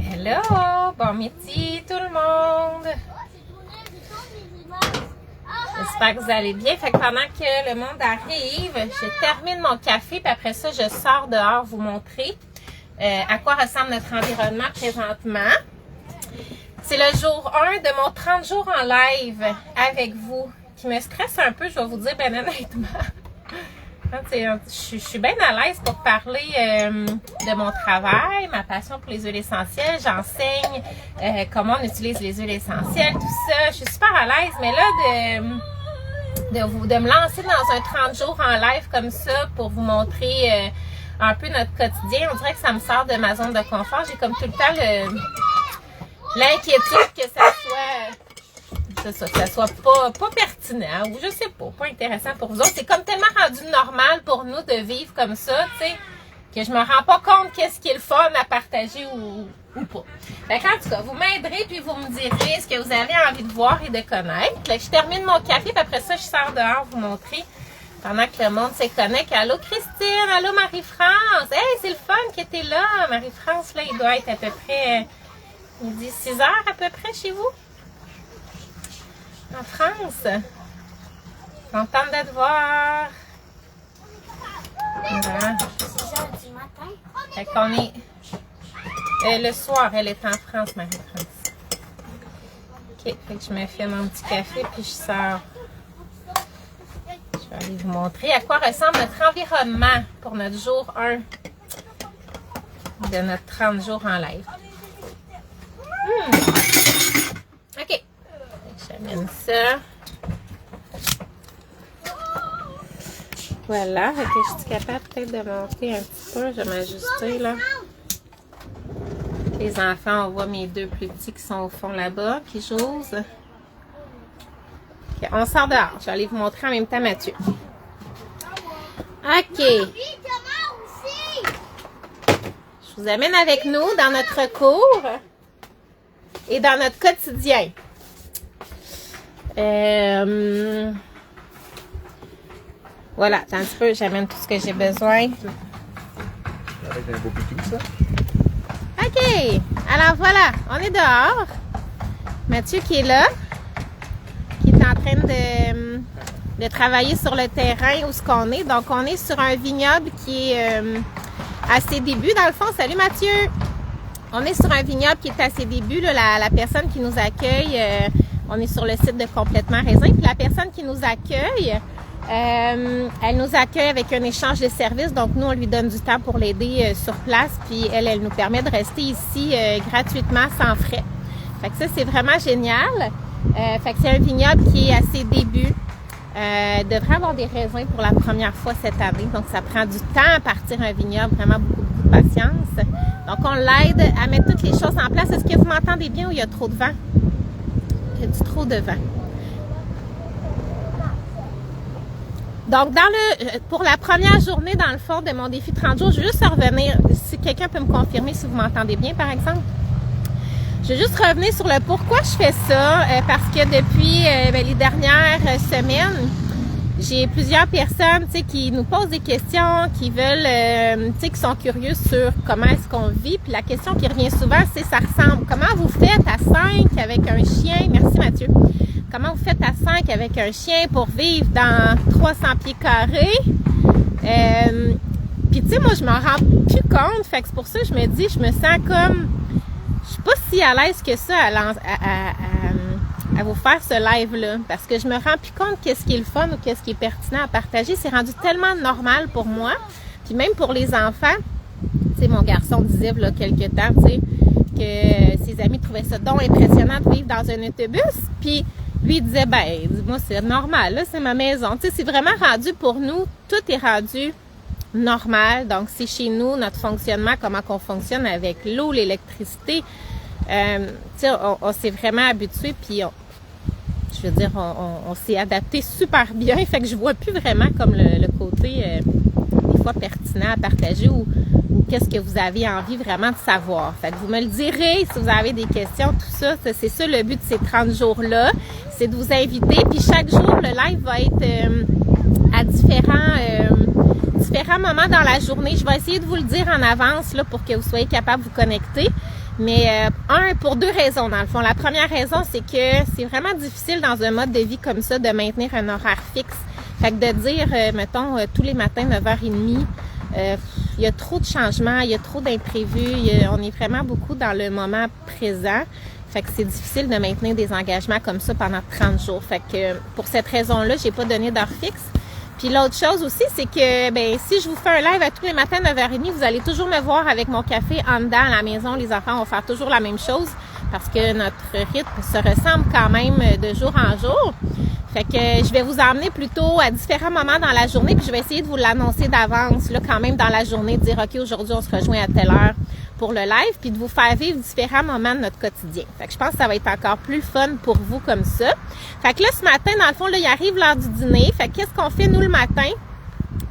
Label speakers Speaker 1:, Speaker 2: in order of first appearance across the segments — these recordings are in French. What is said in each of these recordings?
Speaker 1: Hello! Bon midi tout le monde! J'espère que vous allez bien. Fait que pendant que le monde arrive, je termine mon café puis après ça, je sors dehors vous montrer à quoi ressemble notre environnement présentement. C'est le jour 1 de mon 30 jours en live avec vous qui me stresse un peu, je vais vous dire bien honnêtement. Je suis bien à l'aise pour parler de mon travail, ma passion pour les huiles essentielles. J'enseigne comment on utilise les huiles essentielles, tout ça. Je suis super à l'aise, mais là, de me lancer dans un 30 jours en live comme ça pour vous montrer un peu notre quotidien, on dirait que ça me sort de ma zone de confort. J'ai comme tout le temps l'inquiétude que ça soit pas pertinent ou je sais pas intéressant pour vous autres. C'est comme tellement rendu normal pour nous de vivre comme ça, tu sais, que je me rends pas compte qu'est-ce qui est le fun à partager ou pas. Fait qu'en tout cas, vous m'aiderez puis vous me direz ce que vous avez envie de voir et de connaître. Là, je termine mon café puis après ça, je sors dehors vous montrer pendant que le monde se connecte. Allô Christine, allô Marie-France. Hey, c'est le fun que t'es là. Marie-France, là, il doit être à peu près, il dit 6 heures à peu près chez vous. En France. Contente de te voir. Voilà. Fait qu'on est... le soir, elle est en France, Marie-France. OK, fait que je me fais mon petit café puis je sors. Je vais aller vous montrer à quoi ressemble notre environnement pour notre jour 1 de notre 30 jours en live. OK. J'amène ça. Voilà. Ok, je suis capable peut-être de monter un petit peu. Je vais m'ajuster là. Les enfants, on voit mes deux plus petits qui sont au fond là-bas, qui jouent. Okay, on sort dehors. Je vais aller vous montrer en même temps Mathieu. OK. Je vous amène avec nous dans notre cours et dans notre quotidien. Voilà, attends un petit peu, j'amène tout ce que j'ai besoin.
Speaker 2: Avec un beau pitou, ça.
Speaker 1: OK, alors voilà, on est dehors. Mathieu qui est là, qui est en train de travailler sur le terrain où ce qu'on est. Donc, on est sur un vignoble qui est à ses débuts, dans le fond. Salut Mathieu! On est sur un vignoble qui est à ses débuts. Là, la personne qui nous accueille, on est sur le site de Complètement Raisin. Puis la personne qui nous accueille, elle nous accueille avec un échange de services. Donc, nous, on lui donne du temps pour l'aider sur place. Puis, elle nous permet de rester ici gratuitement, sans frais. Fait que ça, c'est vraiment génial. Fait que c'est un vignoble qui est à ses débuts. Devrait avoir des raisins pour la première fois cette année. Donc, ça prend du temps à partir un vignoble. Vraiment beaucoup de patience. Donc, on l'aide à mettre toutes les choses en place. Est-ce que vous m'entendez bien ou il y a trop de vent? Il y a du trop de vent. Donc, pour la première journée, dans le fond, de mon défi 30 jours, je vais juste revenir, si quelqu'un peut me confirmer si vous m'entendez bien, par exemple. Je vais juste revenir sur le pourquoi je fais ça, parce que depuis les dernières semaines, j'ai plusieurs personnes, tu sais, qui nous posent des questions, qui veulent, tu sais, qui sont curieux sur comment est-ce qu'on vit. Puis la question qui revient souvent, c'est ça ressemble. Comment vous faites à 5 avec un chien? Merci Mathieu. Comment vous faites à 5 avec un chien pour vivre dans 300 pieds carrés? Puis tu sais, moi, je m'en rends plus compte. Fait que c'est pour ça que je me dis, je me sens comme... Je suis pas si à l'aise que ça à vous faire ce live-là. Parce que je me rends plus compte qu'est-ce qui est le fun ou qu'est-ce qui est pertinent à partager. C'est rendu tellement normal pour moi. Puis même pour les enfants. Tu sais, mon garçon disait, il y a quelques temps, tu sais, que ses amis trouvaient ça donc impressionnant de vivre dans un autobus. Puis lui, il disait, dis-moi, c'est normal, là, c'est ma maison. Tu sais, c'est vraiment rendu pour nous, tout est rendu normal. Donc, c'est chez nous, notre fonctionnement, comment qu'on fonctionne avec l'eau, l'électricité. Tu sais, on s'est vraiment habitué, puis je veux dire, on s'est adapté super bien. Fait que je vois plus vraiment comme le côté, des fois, pertinent à partager ou qu'est-ce que vous avez envie vraiment de savoir. Fait que vous me le direz si vous avez des questions, tout ça. C'est ça le but de ces 30 jours-là. C'est de vous inviter. Puis chaque jour, le live va être à différents moments dans la journée. Je vais essayer de vous le dire en avance là, pour que vous soyez capable de vous connecter. Mais pour deux raisons dans le fond. La première raison, c'est que c'est vraiment difficile dans un mode de vie comme ça de maintenir un horaire fixe. Fait que de dire, mettons, tous les matins 9h30, il y a trop de changements, il y a trop d'imprévus, on est vraiment beaucoup dans le moment présent. Fait que c'est difficile de maintenir des engagements comme ça pendant 30 jours. Fait que pour cette raison-là, j'ai pas donné d'heure fixe. Puis l'autre chose aussi, c'est que si je vous fais un live à tous les matins 9h30, vous allez toujours me voir avec mon café en dedans à la maison. Les enfants vont faire toujours la même chose parce que notre rythme se ressemble quand même de jour en jour. Fait que je vais vous emmener plutôt à différents moments dans la journée, puis je vais essayer de vous l'annoncer d'avance, là, quand même dans la journée, de dire OK, aujourd'hui on se rejoint à telle heure pour le live, puis de vous faire vivre différents moments de notre quotidien. Fait que je pense que ça va être encore plus fun pour vous comme ça. Fait que là, ce matin, dans le fond, là, il arrive l'heure du dîner. Fait que qu'est-ce qu'on fait, nous, le matin?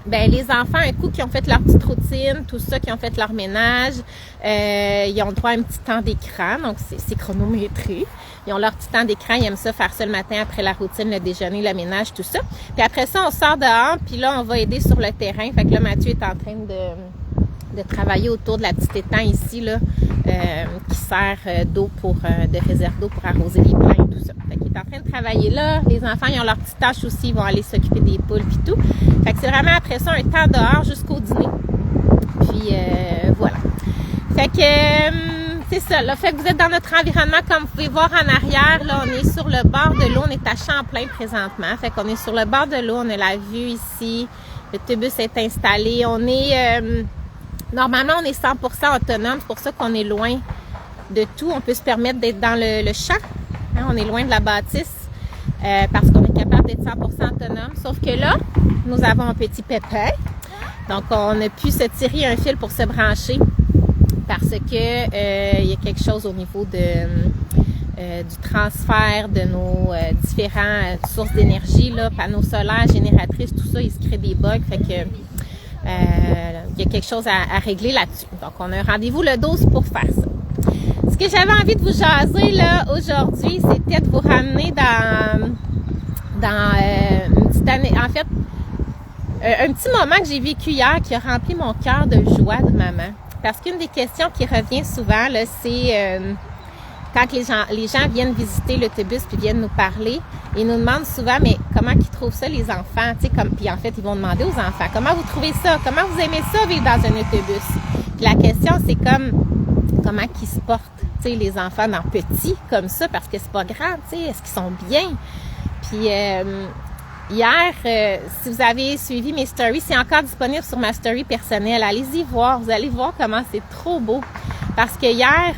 Speaker 1: Les enfants, un coup, qui ont fait leur petite routine, tout ça, qui ont fait leur ménage, ils ont droit à un petit temps d'écran, donc c'est chronométré. Ils ont leur petit temps d'écran, ils aiment ça faire ça le matin après la routine, le déjeuner, le ménage, tout ça. Puis après ça, on sort dehors, puis là, on va aider sur le terrain. Fait que là, Mathieu est en train de travailler autour de la petite étang ici, là, qui sert d'eau de réserve d'eau pour arroser les plants et tout ça. Fait qu'il est en train de travailler là. Les enfants, ils ont leurs petites tâches aussi, ils vont aller s'occuper des poules puis tout. Fait que c'est vraiment après ça un temps dehors jusqu'au dîner. Puis voilà. Fait que c'est ça, là. Fait que vous êtes dans notre environnement, comme vous pouvez voir en arrière, là, on est sur le bord de l'eau, on est à Champlain présentement. Fait qu'on est sur le bord de l'eau, on a la vue ici. L'autobus est installé. On est normalement, on est 100% autonome. C'est pour ça qu'on est loin de tout. On peut se permettre d'être dans le champ. Hein, on est loin de la bâtisse parce qu'on est capable d'être 100% autonome. Sauf que là, nous avons un petit pépin. Donc, on a pu se tirer un fil pour se brancher parce que il y a quelque chose au niveau du transfert de nos différentes sources d'énergie, là, panneaux solaires, génératrices, tout ça, il se crée des bugs. Fait que il y a quelque chose à régler là-dessus. Donc, on a un rendez-vous le 12 pour faire ça. Ce que j'avais envie de vous jaser là aujourd'hui, c'était de vous ramener dans une petite année. En fait, un petit moment que j'ai vécu hier qui a rempli mon cœur de joie de maman. Parce qu'une des questions qui revient souvent, là, c'est quand les gens viennent visiter l'autobus puis viennent nous parler, ils nous demandent souvent, mais comment ils trouvent ça les enfants, tu sais, puis en fait, ils vont demander aux enfants, comment vous trouvez ça, comment vous aimez ça vivre dans un autobus. Puis la question, c'est comment qu'ils se portent, tu sais, les enfants dans petits comme ça, parce que c'est pas grave, tu sais, est-ce qu'ils sont bien? Puis hier, si vous avez suivi mes stories, c'est encore disponible sur ma story personnelle. Allez-y voir, vous allez voir comment c'est trop beau. Parce que hier,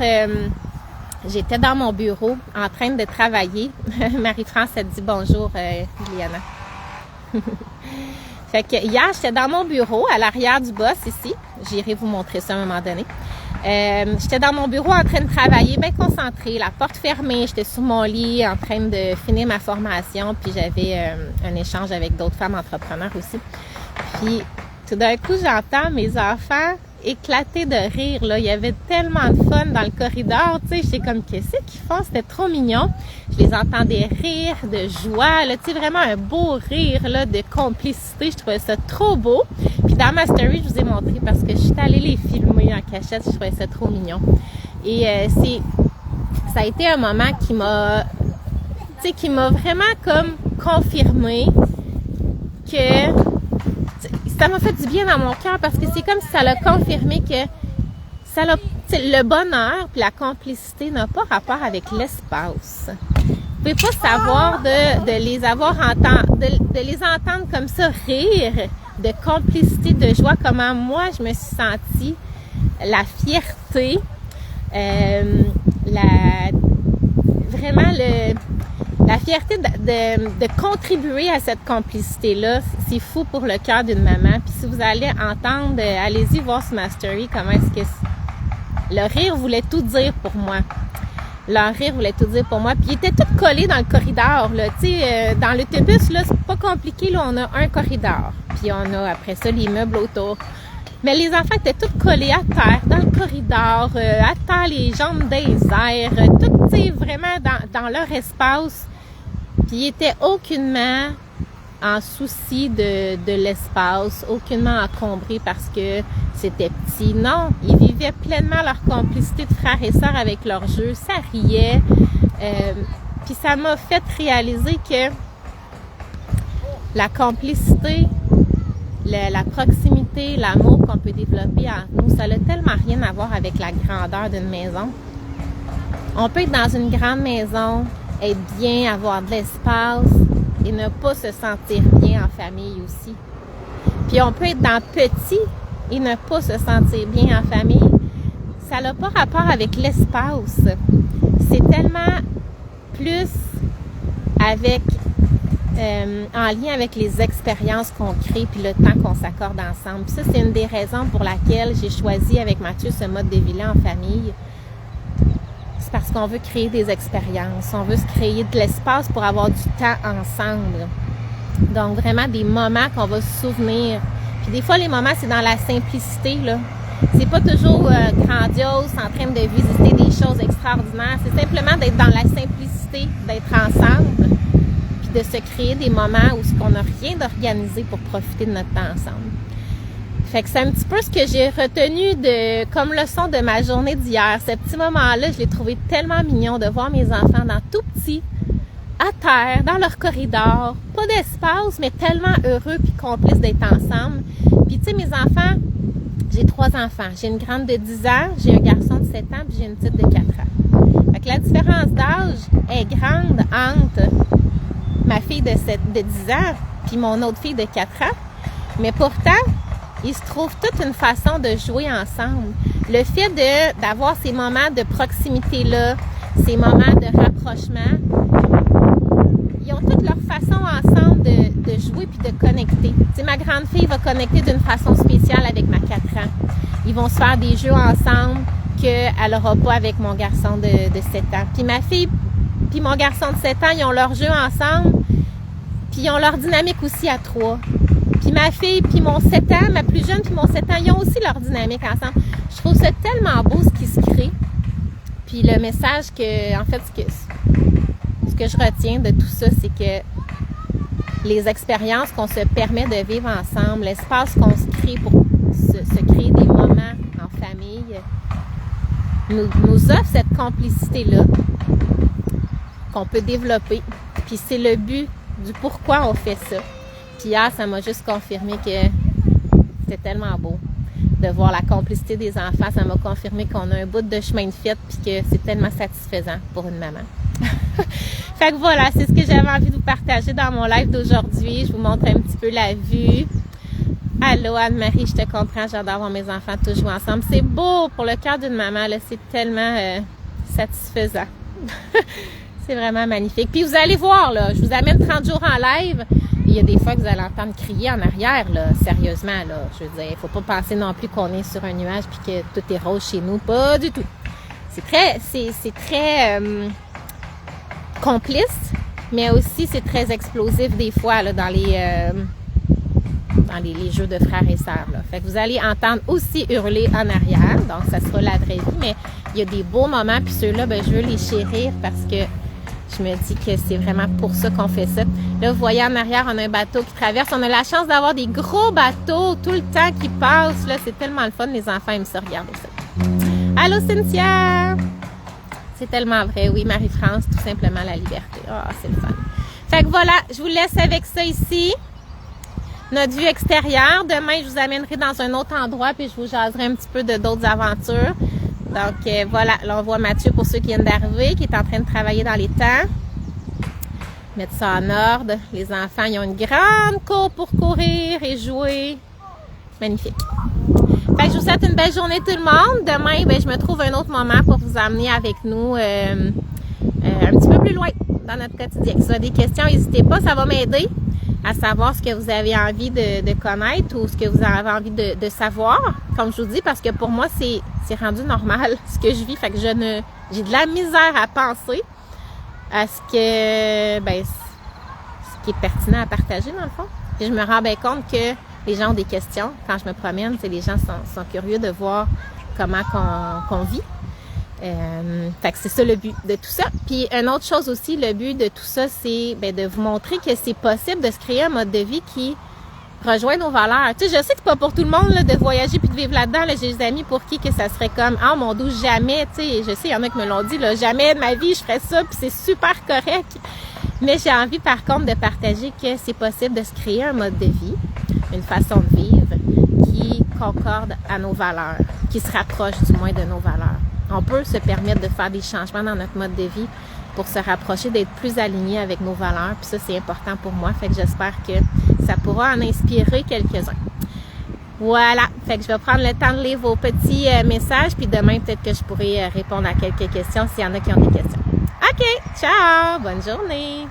Speaker 1: j'étais dans mon bureau en train de travailler. Marie-France a dit bonjour, Liliana. Fait que hier, j'étais dans mon bureau, à l'arrière du boss ici. J'irai vous montrer ça à un moment donné. J'étais dans mon bureau en train de travailler, bien concentrée, la porte fermée. J'étais sur mon lit en train de finir ma formation. Puis j'avais un échange avec d'autres femmes entrepreneurs aussi. Puis tout d'un coup, j'entends mes enfants éclater de rire, là. Il y avait tellement de fun dans le corridor, tu sais. J'étais comme, qu'est-ce qu'ils font? C'était trop mignon. Je les entendais rire de joie, là. Tu sais, vraiment un beau rire, là, de complicité. Je trouvais ça trop beau. Puis dans ma story, je vous ai montré parce que je suis allée les filmer en cachette. Je trouvais ça trop mignon. Et ça a été un moment qui m'a vraiment comme confirmé que ça m'a fait du bien dans mon cœur parce que c'est comme si ça l'a confirmé que le bonheur puis la complicité n'a pas rapport avec l'espace. Vous pouvez pas savoir de les entendre comme ça rire, de complicité, de joie, comment moi je me suis sentie, la fierté, la fierté de contribuer à cette complicité-là, c'est fou pour le cœur d'une maman. Puis si vous allez entendre, allez-y voir sur ma story comment est-ce que le rire voulait tout dire pour moi. Leur rire voulait tout dire pour moi. Puis ils étaient tous collés dans le corridor, là. Tu sais, dans l'autobus, là, c'est pas compliqué, là, on a un corridor. Puis on a après ça les meubles autour. Mais les enfants étaient tous collés à terre, dans le corridor, à terre, les jambes dans les airs, tout, tu sais, vraiment dans leur espace. Puis ils étaient aucunement en souci de l'espace, aucunement encombrés parce que c'était petit. Non, ils vivaient vivaient pleinement leur complicité de frères et sœurs avec leur jeu. Ça riait. Puis ça m'a fait réaliser que la complicité, la proximité, l'amour qu'on peut développer entre nous, ça n'a tellement rien à voir avec la grandeur d'une maison. On peut être dans une grande maison, être bien, avoir de l'espace et ne pas se sentir bien en famille aussi. Puis on peut être dans petit et ne pas se sentir bien en famille. Ça n'a pas rapport avec l'espace. C'est tellement plus avec en lien avec les expériences qu'on crée puis le temps qu'on s'accorde ensemble. Puis ça, c'est une des raisons pour laquelle j'ai choisi avec Mathieu ce mode de vie-là en famille. C'est parce qu'on veut créer des expériences. On veut se créer de l'espace pour avoir du temps ensemble. Donc, vraiment des moments qu'on va se souvenir. Puis des fois, les moments, c'est dans la simplicité, là. C'est pas toujours grandiose, en train de visiter des choses extraordinaires. C'est simplement d'être dans la simplicité, d'être ensemble, puis de se créer des moments où on n'a rien d'organisé pour profiter de notre temps ensemble. Fait que c'est un petit peu ce que j'ai retenu comme leçon de ma journée d'hier. Ce petit moment-là, je l'ai trouvé tellement mignon de voir mes enfants dans tout petit, à terre, dans leur corridor, pas d'espace, mais tellement heureux puis complices d'être ensemble. Puis tu sais, mes enfants, j'ai 3 enfants. J'ai une grande de 10 ans, j'ai un garçon de 7 ans, puis j'ai une petite de 4 ans. Fait que la différence d'âge est grande entre ma fille de 10 ans puis mon autre fille de 4 ans. Mais pourtant, ils se trouvent toute une façon de jouer ensemble. Le fait d'avoir ces moments de proximité-là, ces moments de rapprochement, ils ont toute leur façon ensemble de jouer puis de connecter. Tu sais, ma grande fille va connecter d'une façon spéciale avec ma 4 ans. Ils vont se faire des jeux ensemble qu'elle n'aura pas avec mon garçon de 7 ans. Puis ma fille puis mon garçon de 7 ans, ils ont leur jeu ensemble, puis ils ont leur dynamique aussi à 3. Puis ma fille puis mon 7 ans, ma plus jeune puis mon 7 ans, ils ont aussi leur dynamique ensemble. Je trouve ça tellement beau ce qui se crée. Puis le message que, en fait, ce que je retiens de tout ça, c'est que les expériences qu'on se permet de vivre ensemble, l'espace qu'on se crée pour se créer des moments en famille, nous offre cette complicité-là qu'on peut développer. Puis c'est le but du pourquoi on fait ça. Puis hier, ça m'a juste confirmé que c'était tellement beau de voir la complicité des enfants. Ça m'a confirmé qu'on a un bout de chemin de fait puis que c'est tellement satisfaisant pour une maman. Fait que voilà, c'est ce que j'avais envie de vous partager dans mon live d'aujourd'hui. Je vous montre un petit peu la vue. Allô Anne-Marie, je te comprends, j'adore voir mes enfants tous jouer ensemble. C'est beau pour le cœur d'une maman, là, c'est tellement satisfaisant. C'est vraiment magnifique. Puis vous allez voir, là, je vous amène 30 jours en live. Il y a des fois que vous allez entendre crier en arrière, là, sérieusement, là. Je veux dire, il ne faut pas penser non plus qu'on est sur un nuage puis que tout est rose chez nous. Pas du tout. C'est très complice, mais aussi c'est très explosif des fois là, dans les jeux de frères et sœurs. Là. Fait que vous allez entendre aussi hurler en arrière, donc ça sera la vraie vie, mais il y a des beaux moments, puis ceux-là, ben, je veux les chérir parce que je me dis que c'est vraiment pour ça qu'on fait ça. Là, vous voyez en arrière, on a un bateau qui traverse. On a la chance d'avoir des gros bateaux tout le temps qui passent. Là, c'est tellement le fun. Les enfants aiment ça. Regardez ça. Allô, Cynthia! C'est tellement vrai. Oui, Marie-France, tout simplement la liberté. Ah, oh, c'est le fun. Fait que voilà, je vous laisse avec ça ici. Notre vue extérieure. Demain, je vous amènerai dans un autre endroit puis je vous jaserai un petit peu de d'autres aventures. Donc, voilà. Là, on voit Mathieu, pour ceux qui viennent d'arriver, qui est en train de travailler dans les temps. Mettre ça en ordre. Les enfants, ils ont une grande cour pour courir et jouer. Magnifique. Fait que je vous souhaite une belle journée tout le monde. Demain, ben, je me trouve un autre moment pour vous emmener avec nous un petit peu plus loin dans notre quotidien. Si vous avez des questions, n'hésitez pas, ça va m'aider à savoir ce que vous avez envie de connaître ou ce que vous avez envie de savoir. Comme je vous dis, parce que pour moi, c'est rendu normal ce que je vis. Fait que j'ai de la misère à penser à ce qui est pertinent à partager dans le fond. Et je me rends bien compte que les gens ont des questions. Quand je me promène, les gens sont curieux de voir comment qu'on vit. Fait que c'est ça le but de tout ça. Puis une autre chose aussi, le but de tout ça, c'est de vous montrer que c'est possible de se créer un mode de vie qui rejoint nos valeurs. Tu sais, je sais que c'est pas pour tout le monde là, de voyager puis de vivre là-dedans. Là, j'ai des amis pour qui que ça serait comme « Ah, mon Dieu, jamais! » Tu sais, je sais, il y en a qui me l'ont dit, là, « Jamais de ma vie, je ferais ça, puis c'est super correct. » Mais j'ai envie, par contre, de partager que c'est possible de se créer un mode de vie, une façon de vivre qui concorde à nos valeurs, qui se rapproche du moins de nos valeurs. On peut se permettre de faire des changements dans notre mode de vie pour se rapprocher, d'être plus aligné avec nos valeurs. Puis ça, c'est important pour moi. Fait que j'espère que ça pourra en inspirer quelques-uns. Voilà. Fait que je vais prendre le temps de lire vos petits messages. Puis demain, peut-être que je pourrai répondre à quelques questions s'il y en a qui ont des questions. OK. Ciao. Bonne journée.